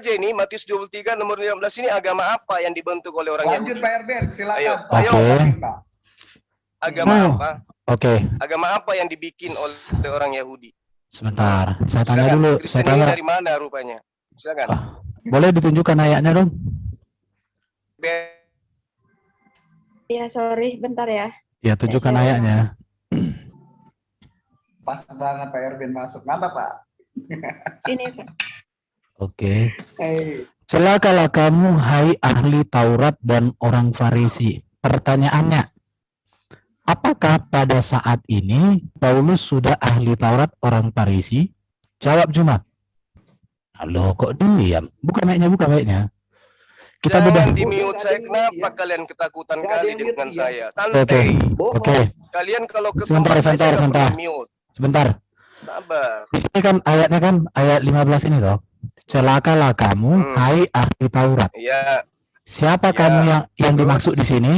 saja ini Matius 23 nomor 15 ini agama apa yang dibentuk oleh orang Lanjut Yahudi? Pak Erben, silakan. Ayo. Agama Oh, apa? Oke. Agama apa yang dibikin oleh orang Yahudi? Sebentar, saya tanya Silakan. dulu. Kristen Saya ini tanya. dari mana rupanya? Silakan. Boleh ditunjukkan ayatnya dong? Ya, sorry, bentar ya. Ya, tunjukkan saya ayatnya. Pas banget Pak Erben masuk. Mantap Pak. Sini, Pak. Oke. Hey. Celakalah kamu, hai ahli Taurat dan orang Farisi. Pertanyaannya, apakah pada saat ini Paulus sudah ahli Taurat orang Farisi? Jawab Jumat. Halo, kok diam? Buka mic-nya. Kita bedah. Jangan di-mute saya. Kenapa kalian ketakutan kali dengan saya? Santai. Oke. Kalian kalau Sebentar. mute. Sebentar. Sabar. Di sini kan ayatnya kan ayat 15 ini toh. Celakalah kamu, hai ahli Taurat. Iya. Siapa Ya, kamu yang terus? dimaksud di sini?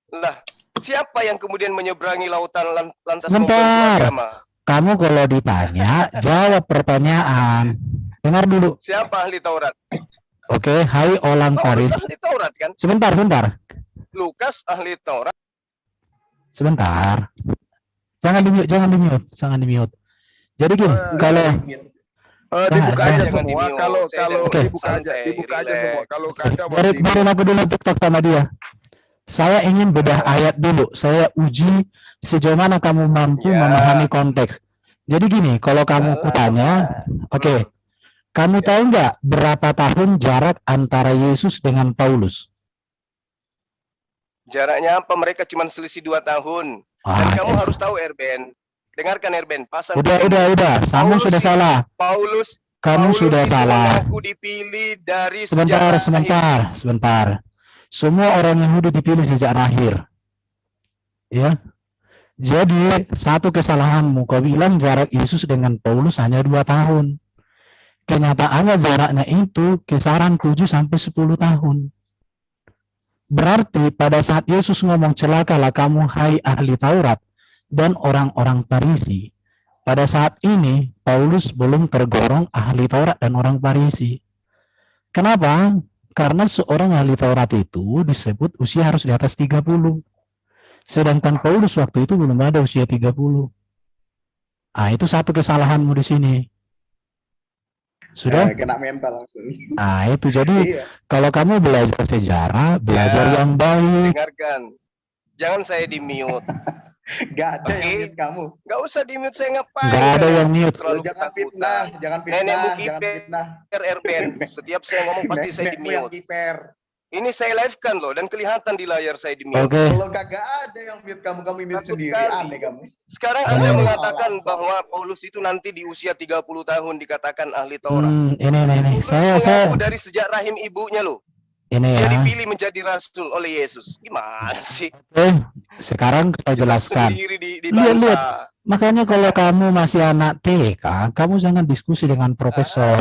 Lah, siapa yang kemudian menyeberangi lautan lantas Sebentar. membentuk agama? Kamu kalau ditanya, jawab pertanyaan. Dengar dulu. Siapa ahli Taurat? Oke, hai orang Paulus Farisi. ahli Taurat kan? Sebentar. Lukas ahli Taurat. Sebentar. Jangan di-mute. Jadi gini, kalau dibuka aja jangan semua. di-mute. Kalau Oke. dibuka aja semua. Kalau kaca biarin aku dulu TikTok sama dia. Saya ingin bedah ayat dulu. Saya uji sejauh mana kamu mampu Ya. memahami konteks. Jadi gini, kalau kamu kutanya, oke, kamu tahu nggak berapa tahun jarak antara Yesus dengan Paulus? Jaraknya apa? Mereka cuma selisih 2 tahun. Dan kamu harus tahu Erben. Dengarkan Erben. Pasang. Udah. Kamu Paulus sudah salah. Kamu Paulus sudah itu salah. mengaku dipilih dari Sebentar. Semua orang Yahudi dipilih sejak lahir. Ya. Jadi, satu kesalahanmu. Kau bilang jarak Yesus dengan Paulus hanya 2 tahun. Kenyataannya jaraknya itu kisaran 7 sampai 10 tahun. Berarti pada saat Yesus ngomong celakalah kamu hai ahli Taurat dan orang-orang Farisi. Pada saat ini Paulus belum tergolong ahli Taurat dan orang Farisi. Kenapa? Karena seorang ahli Taurat itu disebut usia harus di atas 30. Sedangkan Paulus waktu itu belum ada usia 30. Ah, itu satu kesalahanmu di sini. Sudah? Kena mental langsung. Nah, itu jadi kalau kamu belajar sejarah, belajar yang baik. Dengarkan. Jangan saya di-mute. Gak ada yang mute kamu. Gak usah di-mute saya ngapain? Nggak ada yang mute. Terlalu Jangan ketakutan. fitnah, jangan Nenekmu fitnah. kiper Erben. Setiap saya ngomong pasti saya Nenekmu yang di-mute. kiper. Ini saya live-kan loh dan kelihatan di layar saya di-mute. Oke. Kalau kagak ada yang mute kamu mute Takut sendiri. kali. Aneh kamu. Sekarang Anda mengatakan bahwa Paulus itu nanti di usia 30 tahun dikatakan ahli Taurat. Ini. Paulus Saya mengaku dari sejak rahim ibunya loh. ini Dia ya. dipilih menjadi rasul oleh Yesus. Gimana sih? Oke, sekarang kita jelaskan. Sendiri di Lihat. Makanya kalau kamu masih anak TK, kamu jangan diskusi dengan profesor.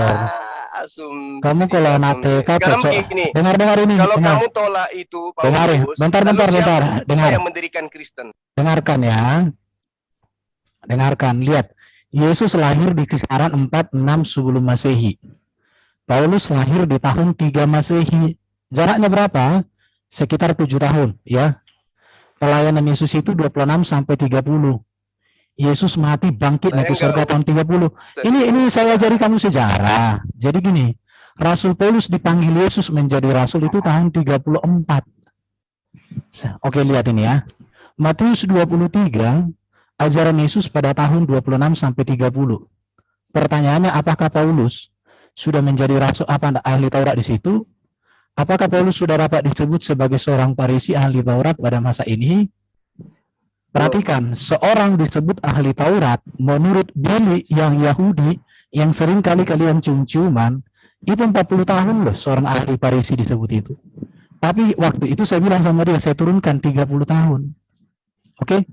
Kamu kalau anak TK sekarang cocok. begini. Dengar ini. Kalau dengar. kamu tolak itu Dengar ya. Paulus, Bentar. lalu siapa Dengar. yang mendirikan Kristen? Dengarkan ya. Dengarkan. Lihat. Yesus lahir di kisaran 46 sebelum Masehi. Paulus lahir di tahun 3 Masehi. Jaraknya berapa? Sekitar 7 tahun, ya. Pelayanan Yesus itu 26 sampai 30. Yesus mati bangkit naik ke surga tahun 30. Ini saya ajari kamu sejarah. Jadi gini, Rasul Paulus dipanggil Yesus menjadi rasul itu tahun 34. Oke, lihat ini ya. Matius 23, ajaran Yesus pada tahun 26 sampai 30. Pertanyaannya, apakah Paulus sudah menjadi rasul ahli Taurat di situ? Apakah Paulus sudah dapat disebut sebagai seorang Farisi ahli Taurat pada masa ini? Perhatikan, seorang disebut ahli Taurat menurut Billy yang Yahudi yang sering kali kalian cium-ciuman, itu 40 tahun loh seorang ahli Farisi disebut itu. Tapi waktu itu saya bilang sama dia, saya turunkan 30 tahun. Oke?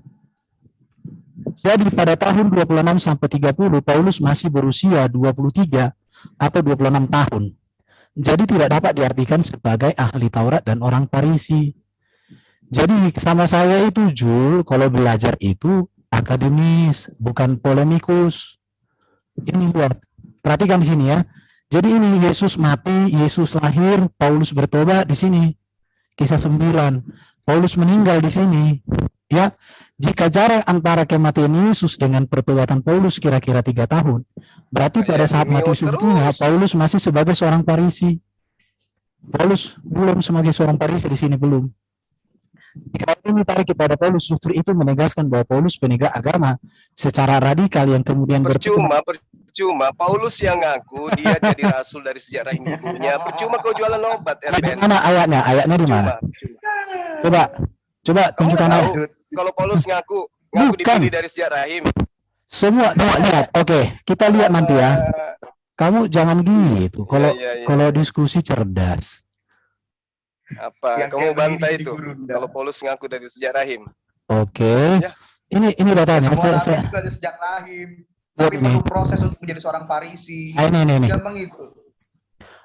Jadi pada tahun 26 sampai 30, Paulus masih berusia 23 atau 26 tahun. Jadi tidak dapat diartikan sebagai ahli Taurat dan orang Farisi. Jadi sama saya itu Jul, kalau belajar itu akademis, bukan polemikus. Ini lihat, perhatikan di sini ya. Jadi ini Yesus mati, Yesus lahir, Paulus bertobat di sini. Kisah 9. Paulus meninggal di sini. Ya, jika jarak antara kematian Yesus dengan pertobatan Paulus kira-kira 3 tahun, berarti pada saat mati sebetulnya Paulus masih sebagai seorang Farisi. Paulus belum sebagai seorang Farisi di sini belum. Jika ini tarik kepada Paulus, justru itu menegaskan bahwa Paulus penegak agama secara radikal yang kemudian Percuma, Paulus yang ngaku dia jadi rasul dari sejarah ibunya. Percuma kau jualan obat, Di mana ayatnya? Ayatnya di mana? Coba Kamu tunjukkan nggak ayat. tahu kalau Paulus ngaku Bukan. dipilih dari sejarah rahim. Semua lihat. Oke, kita lihat nanti ya. Kamu jangan gitu. Kalau Iya. kalau diskusi cerdas. Apa? Yang Kamu kayak bantah begini itu digurunda. kalau Paulus ngaku dari sejarah rahim. Oke. Ya. Ini datanya. Semua nabi itu ada sejak rahim. Tapi Ini. perlu proses untuk menjadi seorang Farisi. Ini. Gampang itu.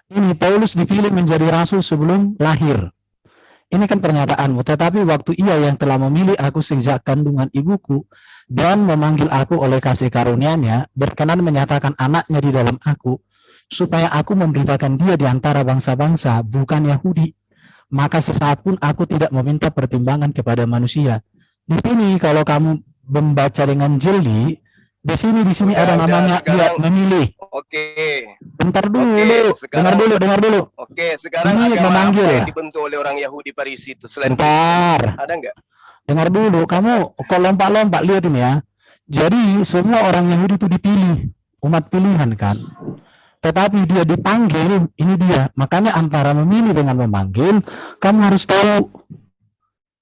Ini Paulus dipilih menjadi rasul sebelum lahir. Ini kan pernyataanmu, tetapi waktu ia yang telah memilih aku sejak kandungan ibuku dan memanggil aku oleh kasih karunia-Nya, berkenan menyatakan anaknya di dalam aku, supaya aku memberitakan dia di antara bangsa-bangsa, bukan Yahudi. Maka sesaat pun aku tidak meminta pertimbangan kepada manusia. Di sini kalau kamu membaca dengan jeli, di sini ada namanya dia memilih. Oke. Bentar dulu, sekarang- dengar dulu. Oke, sekarang Ini agama memanggil. apa yang dibentuk oleh orang Yahudi Farisi itu selain Kristen? Bentar. Ada nggak? Dengar dulu, kamu kok lompat-lompat, lihat ini ya. Jadi semua orang Yahudi itu dipilih, umat pilihan kan. Tetapi dia dipanggil, ini dia. Makanya antara memilih dengan memanggil, kamu harus tahu.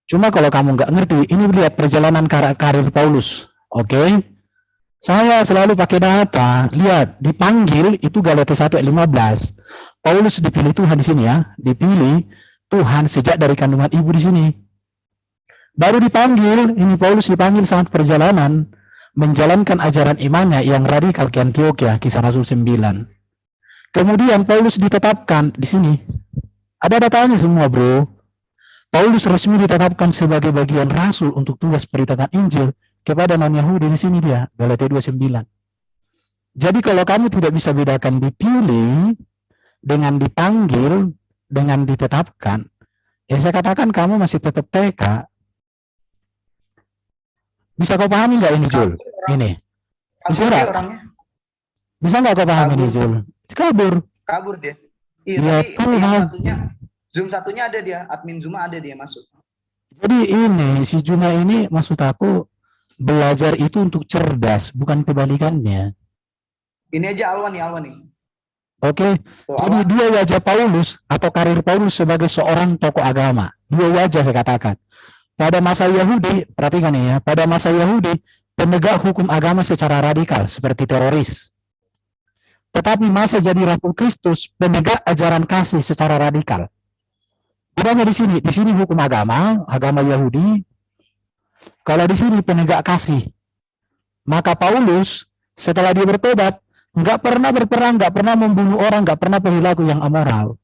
Cuma kalau kamu nggak ngerti, ini lihat perjalanan karir Paulus. Oke? Saya selalu pakai data. Lihat, dipanggil itu Galatia 1 ayat 15. Paulus dipilih Tuhan di sini ya. Dipilih Tuhan sejak dari kandungan ibu di sini. Baru dipanggil, ini Paulus dipanggil saat perjalanan menjalankan ajaran imannya yang radikal ke Antioquia, Kisah Rasul 9. Kemudian Paulus ditetapkan di sini. Ada datanya semua, bro. Paulus resmi ditetapkan sebagai bagian rasul untuk tugas beritakan Injil kepada non-Yahudi. Di sini dia, Galatia 2:9. Jadi kalau kamu tidak bisa bedakan dipilih dengan dipanggil dengan ditetapkan, ya saya katakan kamu masih tetap TK. Bisa kau pahami nggak ini, Jul? Ini. Bisa Kabur dia nggak? orangnya. Bisa nggak kau pahami ini, Kabur. Jul? Kabur. Kabur dia. Iya, Ya, tapi Tuhan. yang satunya Zoom satunya ada dia, admin Zoom ada dia masuk. Jadi ini, si Juna ini maksud aku belajar itu untuk cerdas, bukan kebalikannya. Ini aja Alwan nih. Oke, Tuh, jadi Alwan. dua wajah Paulus atau karir Paulus sebagai seorang tokoh agama. Dua wajah saya katakan. Pada masa Yahudi, perhatikan ini ya, pada masa Yahudi, penegak hukum agama secara radikal seperti teroris. Tetapi masa jadi Rasul Kristus, penegak ajaran kasih secara radikal. Bedanya di sini hukum agama Yahudi. Kalau di sini penegak kasih. Maka Paulus setelah dia bertobat, nggak pernah berperang, nggak pernah membunuh orang, nggak pernah perilaku yang amoral.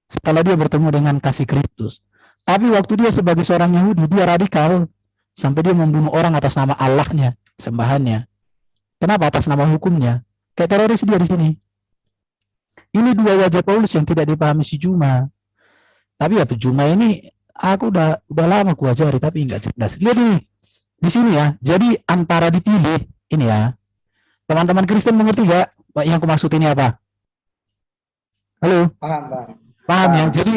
Setelah dia bertemu dengan kasih Kristus. Tapi waktu dia sebagai seorang Yahudi, dia radikal. Sampai dia membunuh orang atas nama Allahnya, sembahannya. Kenapa? Atas nama hukumnya. Kayak teroris dia di sini. Ini dua wajah Paulus yang tidak dipahami si Juma. Tapi ya Juma ini, aku udah lama kuajari, tapi nggak cerdas. Lihat nih, di sini ya. Jadi antara dipilih, ini ya. Teman-teman Kristen mengerti nggak yang aku maksud ini apa? Halo? Paham, Bang. Paham ya? Paham. Jadi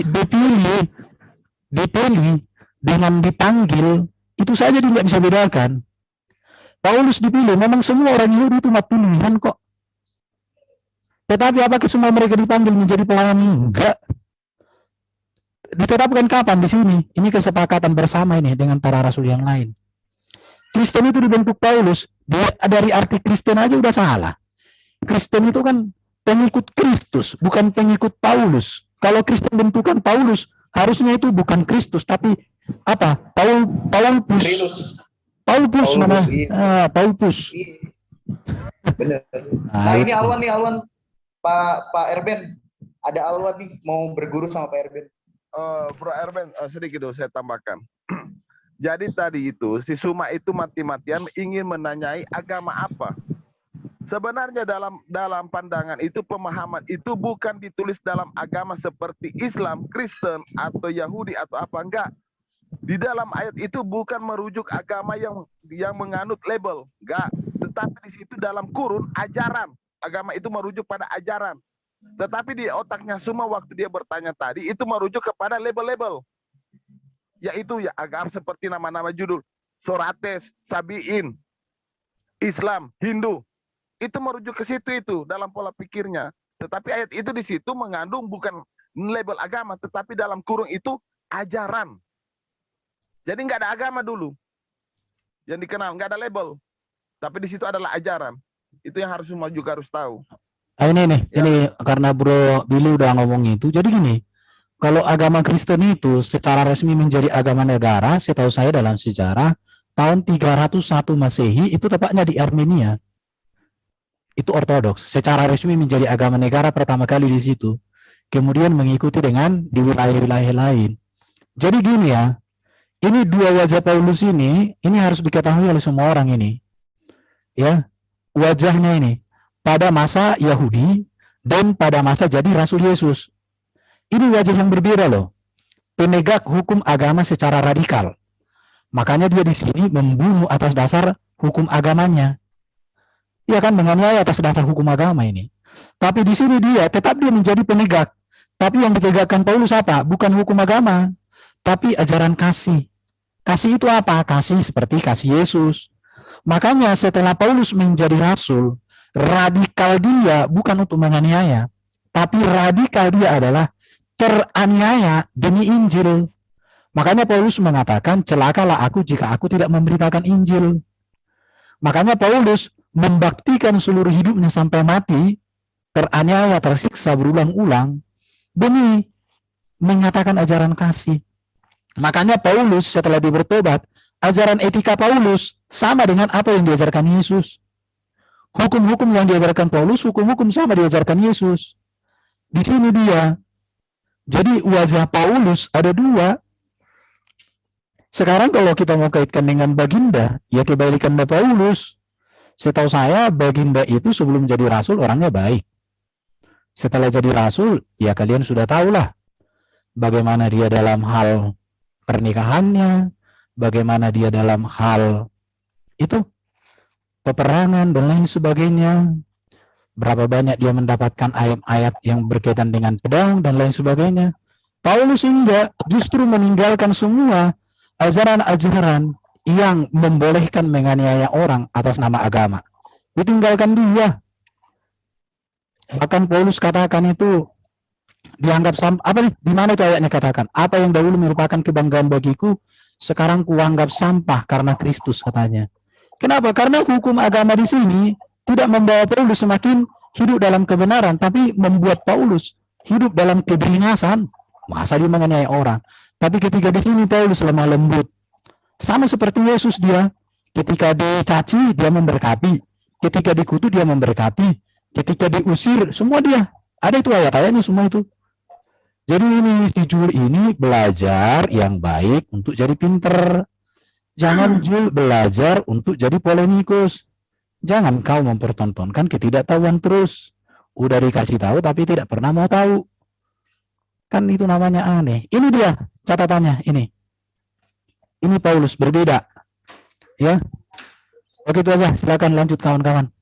dipilih dengan dipanggil, itu saja dia nggak bisa bedakan. Paulus dipilih, memang semua orang Yahudi itu umat pilihan kok. Tetapi apakah semua mereka dipanggil menjadi pelayan? Enggak. Ditetapkan kapan di sini? Ini kesepakatan bersama ini dengan para rasul yang lain. Kristen itu dibentuk Paulus, dari arti Kristen aja udah salah. Kristen itu kan pengikut Kristus, bukan pengikut Paulus. Kalau Kristen bentukan Paulus, harusnya itu bukan Kristus, tapi apa? Trinus. Paulus namanya. Iya. Paulus. Iya. Bener. Nah, ini Alwan nih, Alwan. Pak Erben. Ada Alwan nih, mau berguru sama Pak Erben. Bro Erben, sedikit dulu saya tambahkan. Jadi tadi itu, si Suma itu mati-matian ingin menanyai agama apa. Sebenarnya dalam pandangan itu, pemahaman itu bukan ditulis dalam agama seperti Islam, Kristen, atau Yahudi atau apa, enggak. Di dalam ayat itu bukan merujuk agama yang menganut label, enggak. Tetapi di situ dalam kurun ajaran. Agama itu merujuk pada ajaran. Tetapi di otaknya semua waktu dia bertanya tadi itu merujuk kepada label-label. Yaitu ya agama seperti nama-nama judul. Sorates, Sabiin, Islam, Hindu. Itu merujuk ke situ itu dalam pola pikirnya. Tetapi ayat itu di situ mengandung bukan label agama, tetapi dalam kurung itu ajaran. Jadi nggak ada agama dulu yang dikenal, nggak ada label. Tapi di situ adalah ajaran. Itu yang harus semua juga harus tahu. Ini karena Bro Billy udah ngomong itu. Jadi gini, kalau agama Kristen itu secara resmi menjadi agama negara, setahu saya dalam sejarah tahun 301 Masehi itu tepatnya di Armenia. Itu ortodoks, secara resmi menjadi agama negara pertama kali di situ. Kemudian mengikuti dengan di wilayah-wilayah lain. Jadi gini ya, ini dua wajah Paulus ini harus diketahui oleh semua orang ini. Ya, wajahnya ini pada masa Yahudi dan pada masa jadi Rasul Yesus. Ini wajah yang berbeda loh. Penegak hukum agama secara radikal. Makanya dia di sini membunuh atas dasar hukum agamanya. Dia kan menganiaya atas dasar hukum agama ini. Tapi di sini dia menjadi penegak. Tapi yang ditegakkan Paulus apa? Bukan hukum agama, tapi ajaran kasih. Kasih itu apa? Kasih seperti kasih Yesus. Makanya setelah Paulus menjadi rasul, radikal dia bukan untuk menganiaya, tapi radikal dia adalah teraniaya demi Injil. Makanya Paulus mengatakan, celakalah aku jika aku tidak memberitakan Injil. Makanya Paulus membaktikan seluruh hidupnya sampai mati, teraniaya, tersiksa berulang-ulang, demi mengatakan ajaran kasih. Makanya Paulus setelah dia bertobat, ajaran etika Paulus sama dengan apa yang diajarkan Yesus. Hukum-hukum yang diajarkan Paulus, hukum-hukum sama diajarkan Yesus. Di sini dia. Jadi wajah Paulus ada dua. Sekarang kalau kita mau kaitkan dengan Baginda, ya kebalikan Paulus. Setahu saya Baginda itu sebelum jadi rasul orangnya baik. Setelah jadi rasul, ya kalian sudah tahulah bagaimana dia dalam hal pernikahannya, bagaimana dia dalam hal itu peperangan dan lain sebagainya. Berapa banyak dia mendapatkan ayat-ayat yang berkaitan dengan pedang dan lain sebagainya. Paulus enggak, justru meninggalkan semua ajaran-ajaran yang membolehkan menganiaya orang atas nama agama. Ditinggalkan dia. Bahkan Paulus katakan itu dianggap di mana itu ayatnya katakan? Apa yang dahulu merupakan kebanggaan bagiku, sekarang kuanggap sampah karena Kristus, katanya. Kenapa? Karena hukum agama di sini tidak membawa Paulus semakin hidup dalam kebenaran, tapi membuat Paulus hidup dalam kebingasan. Masa dia menganiaya orang? Tapi ketika di sini Paulus lemah lembut. Sama seperti Yesus dia. Ketika dicaci, dia memberkati. Ketika dikutuk, dia memberkati. Ketika diusir, semua dia. Ada itu ayat-ayatnya semua itu. Jadi ini si Jul ini belajar yang baik untuk jadi pinter. Jangan Jul belajar untuk jadi polemikus. Jangan kau mempertontonkan ketidaktahuan terus. Udah dikasih tahu tapi tidak pernah mau tahu. Kan itu namanya aneh. Ini dia catatannya ini. Ini Paulus berbeda. Ya. Oke itu aja. Silakan lanjut kawan-kawan.